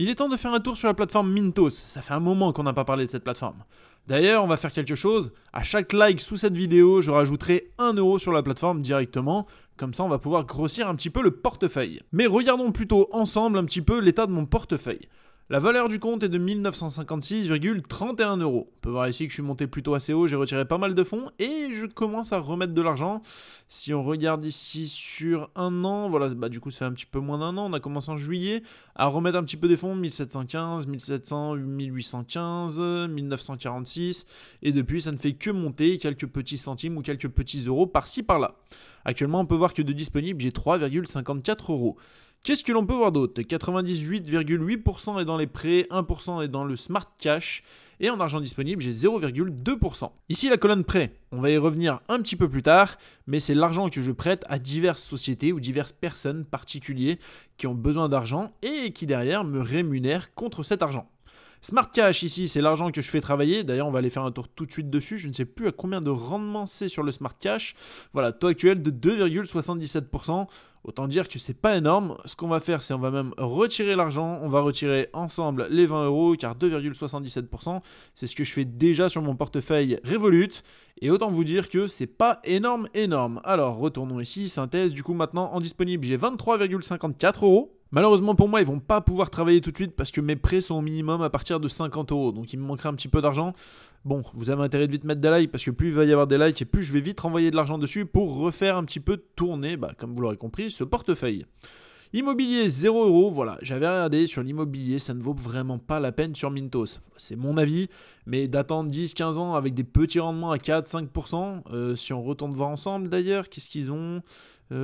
Il est temps de faire un tour sur la plateforme Mintos, ça fait un moment qu'on n'a pas parlé de cette plateforme. D'ailleurs, on va faire quelque chose, à chaque like sous cette vidéo, je rajouterai 1 € sur la plateforme directement, comme ça on va pouvoir grossir un petit peu le portefeuille. Mais regardons plutôt ensemble un petit peu l'état de mon portefeuille. La valeur du compte est de 1956,31 €. On peut voir ici que je suis monté plutôt assez haut, j'ai retiré pas mal de fonds et je commence à remettre de l'argent. Si on regarde ici sur un an, voilà, du coup ça fait un petit peu moins d'un an, on a commencé en juillet à remettre un petit peu des fonds, 1715, 1700, 1815, 1946 et depuis ça ne fait que monter quelques petits centimes ou quelques petits euros par-ci par-là. Actuellement on peut voir que de disponible j'ai 3,54 €. Qu'est-ce que l'on peut voir d'autre? 98,8% est dans les prêts, 1% est dans le smart cash et en argent disponible, j'ai 0,2%. Ici, la colonne prêts, on va y revenir un petit peu plus tard, mais c'est l'argent que je prête à diverses sociétés ou diverses personnes particuliers qui ont besoin d'argent et qui derrière me rémunèrent contre cet argent. Smart Cash ici, c'est l'argent que je fais travailler. D'ailleurs, on va aller faire un tour tout de suite dessus. Je ne sais plus à combien de rendement c'est sur le Smart Cash. Voilà, taux actuel de 2,77%. Autant dire que c'est pas énorme. Ce qu'on va faire, c'est on va même retirer l'argent. On va retirer ensemble les 20 € car 2,77%, c'est ce que je fais déjà sur mon portefeuille Revolut. Et autant vous dire que c'est pas énorme. Alors, retournons ici, synthèse. Du coup, maintenant, en disponible, j'ai 23,54 €. Malheureusement pour moi, ils vont pas pouvoir travailler tout de suite parce que mes prêts sont au minimum à partir de 50 €. Donc il me manquera un petit peu d'argent. Bon, vous avez intérêt de vite mettre des likes parce que plus il va y avoir des likes et plus je vais vite renvoyer de l'argent dessus pour refaire un petit peu tourner, comme vous l'aurez compris, ce portefeuille. Immobilier 0 €, voilà, j'avais regardé sur l'immobilier, ça ne vaut vraiment pas la peine sur Mintos. C'est mon avis, mais d'attendre 10-15 ans avec des petits rendements à 4-5%, si on retourne voir ensemble d'ailleurs, qu'est-ce qu'ils ont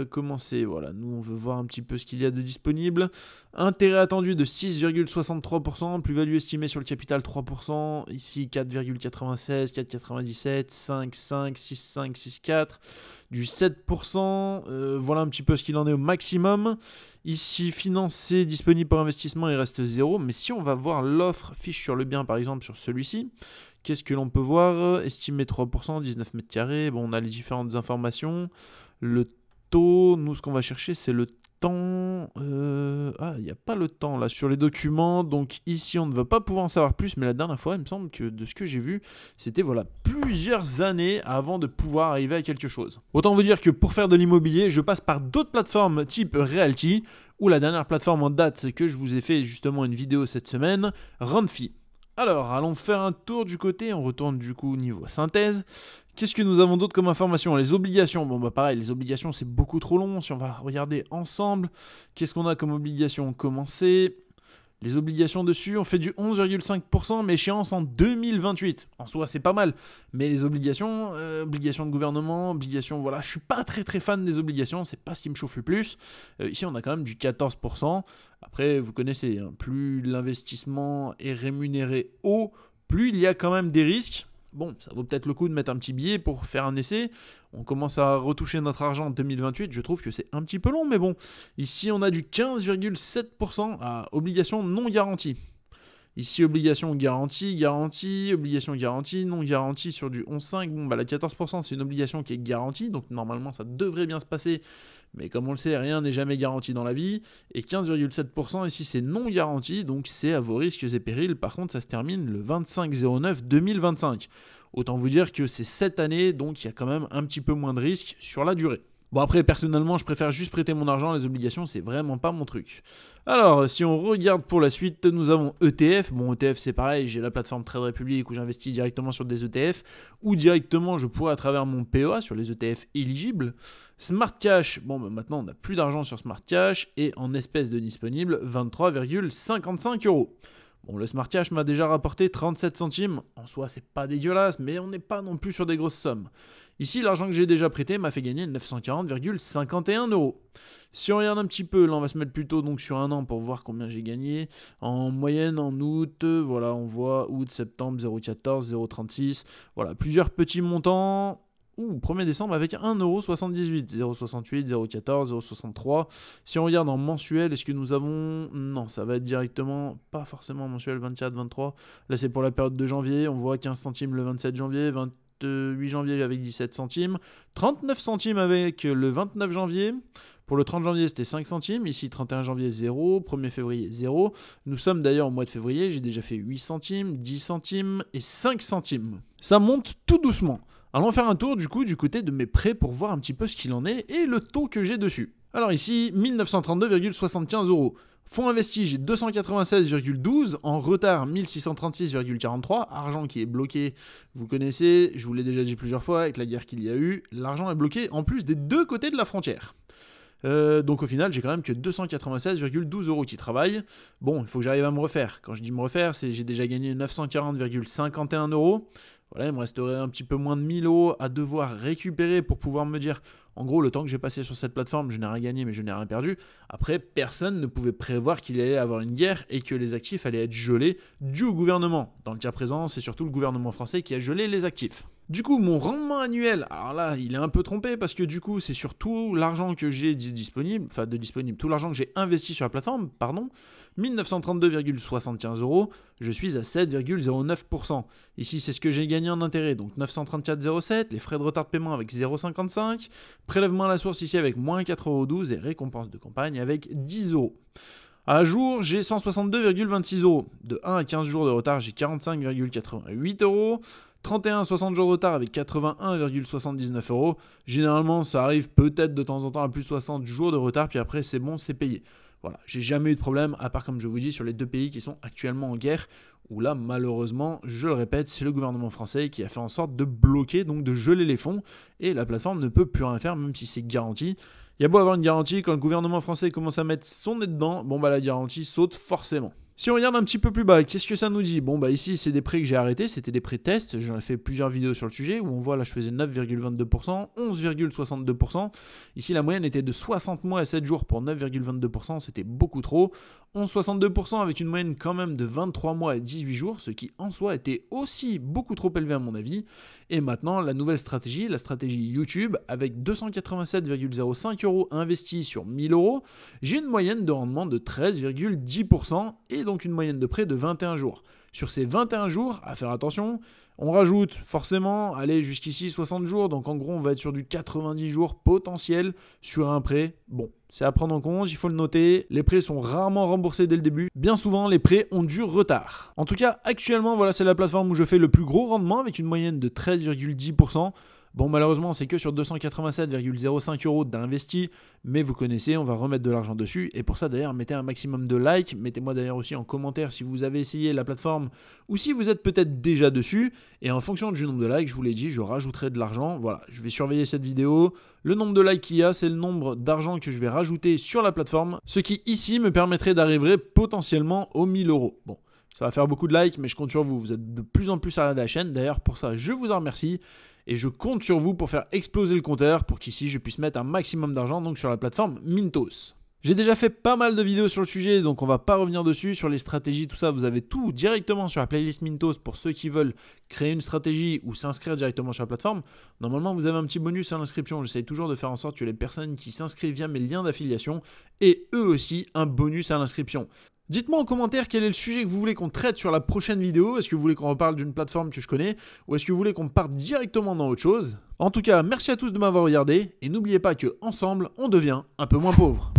commencé, voilà, nous on veut voir un petit peu ce qu'il y a de disponible. Intérêt attendu de 6,63%, plus-value estimée sur le capital 3%, ici 4,96, 4,97, 5,5, 6,5, 6,4, du 7%, voilà un petit peu ce qu'il en est au maximum. Ici, financé, disponible pour investissement, il reste 0, mais si on va voir l'offre fiche sur le bien, par exemple sur celui-ci, qu'est-ce que l'on peut voir? Estimé 3%, 19 mètres carrés, bon, on a les différentes informations, le taux, nous ce qu'on va chercher c'est le temps, il n'y a pas le temps là sur les documents, donc ici on ne va pas pouvoir en savoir plus, mais la dernière fois il me semble que de ce que j'ai vu, c'était voilà plusieurs années avant de pouvoir arriver à quelque chose. Autant vous dire que pour faire de l'immobilier, je passe par d'autres plateformes type Realty, ou la dernière plateforme en date que je vous ai fait justement une vidéo cette semaine, Runfi. Alors, allons faire un tour du côté, on retourne du coup au niveau synthèse. Qu'est-ce que nous avons d'autre comme information? Les obligations, bon pareil, les obligations c'est beaucoup trop long, si on va regarder ensemble, qu'est-ce qu'on a comme obligation? Commencer, les obligations dessus, on fait du 11,5%, mais échéance en 2028. En soi c'est pas mal, mais les obligations, obligations de gouvernement, obligations, voilà, je suis pas très fan des obligations, c'est pas ce qui me chauffe le plus. Ici on a quand même du 14%, après vous connaissez, hein, plus l'investissement est rémunéré haut, plus il y a quand même des risques. Bon, ça vaut peut-être le coup de mettre un petit billet pour faire un essai. On commence à retoucher notre argent en 2028. Je trouve que c'est un petit peu long, mais bon. Ici, on a du 15,7% à obligation non garantie. Ici, obligation garantie, obligation garantie, non garantie sur du 11,5. Bon, la 14%, c'est une obligation qui est garantie, donc normalement, ça devrait bien se passer. Mais comme on le sait, rien n'est jamais garanti dans la vie. Et 15,7% ici, c'est non garanti, donc c'est à vos risques et périls. Par contre, ça se termine le 25/09/2025. Autant vous dire que c'est cette année, donc il y a quand même un petit peu moins de risques sur la durée. Bon après, personnellement, je préfère juste prêter mon argent, les obligations, c'est vraiment pas mon truc. Alors, si on regarde pour la suite, nous avons ETF. Bon, ETF, c'est pareil, j'ai la plateforme Trade Republic où j'investis directement sur des ETF, ou directement, je pourrais à travers mon PEA sur les ETF éligibles. Smart Cash, bon, maintenant, on n'a plus d'argent sur Smart Cash, et en espèces de disponibles, 23,55 €. Bon, le Smart Cash m'a déjà rapporté 37 centimes. En soi, c'est pas dégueulasse, mais on n'est pas non plus sur des grosses sommes. Ici, l'argent que j'ai déjà prêté m'a fait gagner 940,51 €. Si on regarde un petit peu, là, on va se mettre plutôt donc sur un an pour voir combien j'ai gagné. En moyenne, en août, voilà, on voit août, septembre, 0,14, 0,36. Voilà, plusieurs petits montants. 1er décembre avec 1,78 €, 0,68, 0,14, 0,63. Si on regarde en mensuel, est-ce que nous avons... Non, ça va être directement, pas forcément mensuel, 24, 23. Là, c'est pour la période de janvier. On voit 15 centimes le 27 janvier, 28 janvier avec 17 centimes, 39 centimes avec le 29 janvier. Pour le 30 janvier, c'était 5 centimes. Ici, 31 janvier, 0. 1er février, 0. Nous sommes d'ailleurs au mois de février. J'ai déjà fait 8 centimes, 10 centimes et 5 centimes. Ça monte tout doucement. Allons faire un tour du coup du côté de mes prêts pour voir un petit peu ce qu'il en est et le taux que j'ai dessus. Alors ici, 1932,75 €. Fonds investis, j'ai 296,12. En retard, 1636,43. Argent qui est bloqué, vous connaissez, je vous l'ai déjà dit plusieurs fois avec la guerre qu'il y a eu. L'argent est bloqué en plus des deux côtés de la frontière. Donc au final, j'ai quand même que 296,12 € qui travaillent. Bon, il faut que j'arrive à me refaire. Quand je dis me refaire, c'est j'ai déjà gagné 940,51 €. Voilà, il me resterait un petit peu moins de 1000 € à devoir récupérer pour pouvoir me dire, en gros, le temps que j'ai passé sur cette plateforme, je n'ai rien gagné, mais je n'ai rien perdu. Après, personne ne pouvait prévoir qu'il allait y avoir une guerre et que les actifs allaient être gelés dû au gouvernement. Dans le cas présent, c'est surtout le gouvernement français qui a gelé les actifs. Du coup, mon rendement annuel, alors là, il est un peu trompé parce que du coup, c'est sur tout l'argent que j'ai disponible, tout l'argent que j'ai investi sur la plateforme, 1932,75 €, je suis à 7,09%. Ici, c'est ce que j'ai gagné en intérêt, donc 934,07, les frais de retard de paiement avec 0,55, prélèvement à la source ici avec moins 4,12 € et récompense de campagne avec 10 €. À jour, j'ai 162,26 €. De 1 à 15 jours de retard, j'ai 45,88 €. 31 à 60 jours de retard avec 81,79 €. Généralement, ça arrive peut-être de temps en temps à plus de 60 jours de retard, puis après, c'est bon, c'est payé. Voilà, j'ai jamais eu de problème, à part comme je vous dis, sur les deux pays qui sont actuellement en guerre, où là, malheureusement, je le répète, c'est le gouvernement français qui a fait en sorte de bloquer, donc de geler les fonds, et la plateforme ne peut plus rien faire, même si c'est garanti. Il y a beau avoir une garantie, quand le gouvernement français commence à mettre son nez dedans, bon bah la garantie saute forcément. Si on regarde un petit peu plus bas, qu'est-ce que ça nous dit? Bon bah ici c'est des prêts que j'ai arrêtés, c'était des prêts tests, j'en ai fait plusieurs vidéos sur le sujet où on voit là je faisais 9,22%, 11,62%. Ici la moyenne était de 60 mois et 7 jours pour 9,22%, c'était beaucoup trop. 11,62% avec une moyenne quand même de 23 mois et 18 jours, ce qui en soi était aussi beaucoup trop élevé à mon avis. Et maintenant la nouvelle stratégie, la stratégie YouTube, avec 287,05 € investis sur 1000 €, j'ai une moyenne de rendement de 13,10% et donc une moyenne de prêt de 21 jours. Sur ces 21 jours, à faire attention, on rajoute forcément, allez jusqu'ici 60 jours, donc en gros on va être sur du 90 jours potentiel sur un prêt. Bon, c'est à prendre en compte, il faut le noter, les prêts sont rarement remboursés dès le début, bien souvent les prêts ont du retard. En tout cas, actuellement, voilà, c'est la plateforme où je fais le plus gros rendement avec une moyenne de 13,10%. Bon, malheureusement, c'est que sur 287,05 € d'investis, mais vous connaissez, on va remettre de l'argent dessus. Et pour ça, d'ailleurs, mettez un maximum de likes. Mettez-moi d'ailleurs aussi en commentaire si vous avez essayé la plateforme ou si vous êtes peut-être déjà dessus. Et en fonction du nombre de likes, je vous l'ai dit, je rajouterai de l'argent. Voilà, je vais surveiller cette vidéo. Le nombre de likes qu'il y a, c'est le nombre d'argent que je vais rajouter sur la plateforme, ce qui ici me permettrait d'arriver potentiellement aux 1000 €. Bon. Ça va faire beaucoup de likes, mais je compte sur vous. Vous êtes de plus en plus à la chaîne. D'ailleurs, pour ça, je vous en remercie. Et je compte sur vous pour faire exploser le compteur pour qu'ici, je puisse mettre un maximum d'argent donc sur la plateforme Mintos. J'ai déjà fait pas mal de vidéos sur le sujet, donc on va pas revenir dessus. Sur les stratégies, tout ça, vous avez tout directement sur la playlist Mintos pour ceux qui veulent créer une stratégie ou s'inscrire directement sur la plateforme. Normalement, vous avez un petit bonus à l'inscription. J'essaie toujours de faire en sorte que les personnes qui s'inscrivent via mes liens d'affiliation aient eux aussi un bonus à l'inscription. Dites-moi en commentaire quel est le sujet que vous voulez qu'on traite sur la prochaine vidéo. Est-ce que vous voulez qu'on reparle d'une plateforme que je connais ou est-ce que vous voulez qu'on parte directement dans autre chose? En tout cas, merci à tous de m'avoir regardé et n'oubliez pas que ensemble, on devient un peu moins pauvre.